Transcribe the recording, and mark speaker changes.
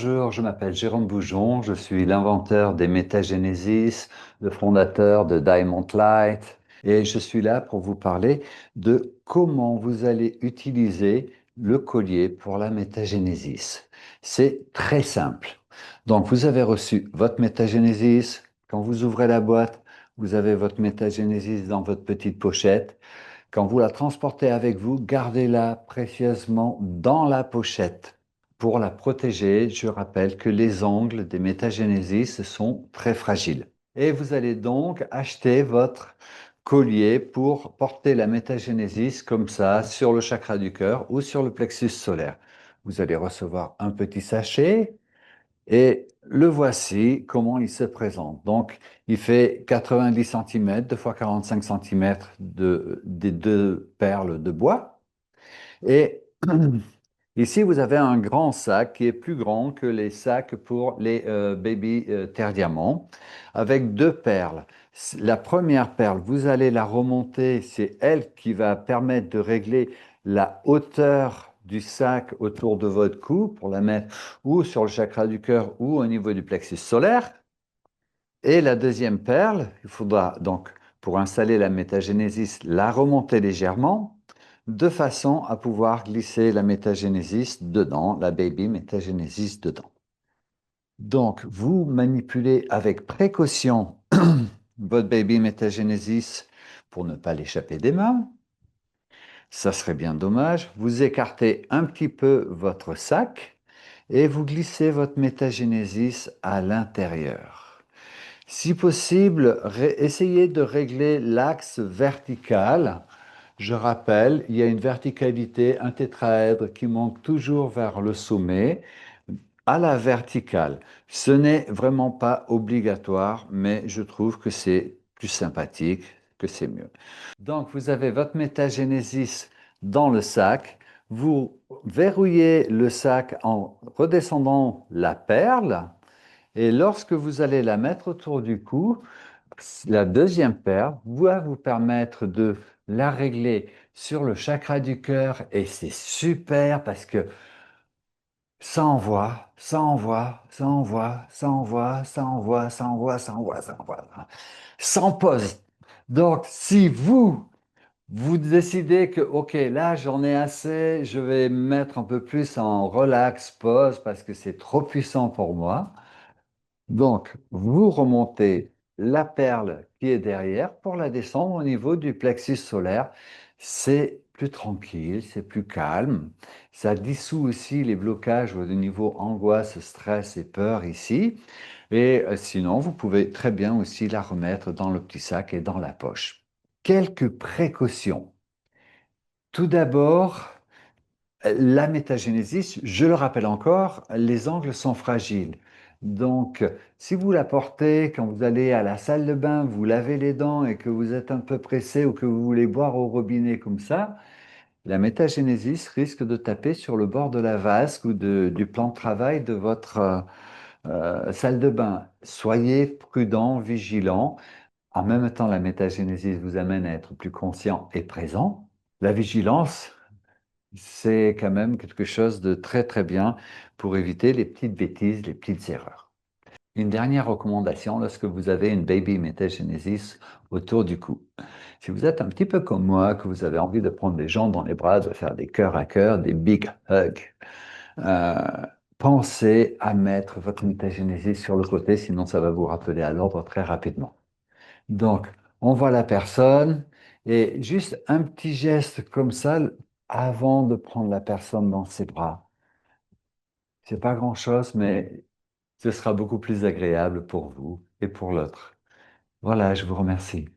Speaker 1: Bonjour, je m'appelle Jérôme Boujon, je suis l'inventeur des Métagenesis, le fondateur de Diamond Light, et je suis là pour vous parler de comment vous allez utiliser le collier pour la métagenesis. C'est très simple. Donc, vous avez reçu votre métagenesis. Quand vous ouvrez la boîte, vous avez votre métagenesis dans votre petite pochette. Quand vous la transportez avec vous, gardez-la précieusement dans la pochette. Pour la protéger, je rappelle que les angles des métagenesis sont très fragiles. Et vous allez donc acheter votre collier pour porter la métagenesis comme ça sur le chakra du cœur ou sur le plexus solaire. Vous allez recevoir un petit sachet et le voici comment il se présente. Donc, il fait 90 cm, 2 fois 45 cm des deux perles de bois. Et ici, vous avez un grand sac qui est plus grand que les sacs pour les baby terre diamant, avec deux perles. La première perle, vous allez la remonter, c'est elle qui va permettre de régler la hauteur du sac autour de votre cou pour la mettre ou sur le chakra du cœur ou au niveau du plexus solaire. Et la deuxième perle, il faudra donc, pour installer la métagénésis, la remonter légèrement de façon à pouvoir glisser la métagénésis dedans, la baby métagénésis dedans. Donc, vous manipulez avec précaution votre baby métagénésis pour ne pas l'échapper des mains. Ça serait bien dommage. Vous écartez un petit peu votre sac et vous glissez votre métagénésis à l'intérieur. Si possible, essayez de régler l'axe vertical. Je rappelle, il y a une verticalité, un tétraèdre qui monte toujours vers le sommet, à la verticale. Ce n'est vraiment pas obligatoire, mais je trouve que c'est plus sympathique, que c'est mieux. Donc, vous avez votre métagénésis dans le sac. Vous verrouillez le sac en redescendant la perle. Et lorsque vous allez la mettre autour du cou, la deuxième perle va vous permettre de la régler sur le chakra du cœur et c'est super parce que ça envoie, ça envoie, ça envoie, ça envoie, ça envoie, ça envoie, ça envoie, ça envoie, sans pause. Donc, si vous décidez que, OK, là, j'en ai assez, je vais me mettre un peu plus en relax, pause, parce que c'est trop puissant pour moi. Donc, vous remontez la perle qui est derrière pour la descendre au niveau du plexus solaire. C'est plus tranquille, c'est plus calme. Ça dissout aussi les blocages au niveau angoisse, stress et peur ici. Et sinon, vous pouvez très bien aussi la remettre dans le petit sac et dans la poche. Quelques précautions. Tout d'abord, la métagénésis, je le rappelle encore, les angles sont fragiles. Donc, si vous la portez quand vous allez à la salle de bain, vous lavez les dents et que vous êtes un peu pressé ou que vous voulez boire au robinet comme ça, la métagénésis risque de taper sur le bord de la vasque ou du plan de travail de votre salle de bain. Soyez prudent, vigilant. En même temps, la métagénésis vous amène à être plus conscient et présent. La vigilance, c'est quand même quelque chose de très très bien pour éviter les petites bêtises, les petites erreurs. Une dernière recommandation lorsque vous avez une baby métagenesis autour du cou. Si vous êtes un petit peu comme moi, que vous avez envie de prendre les gens dans les bras, de faire des cœurs à cœur, des big hugs, euh, pensez à mettre votre métagenesis sur le côté, sinon ça va vous rappeler à l'ordre très rapidement. Donc, on voit la personne et juste un petit geste comme ça avant de prendre la personne dans ses bras. C'est pas grand-chose, mais ce sera beaucoup plus agréable pour vous et pour l'autre. Voilà, je vous remercie.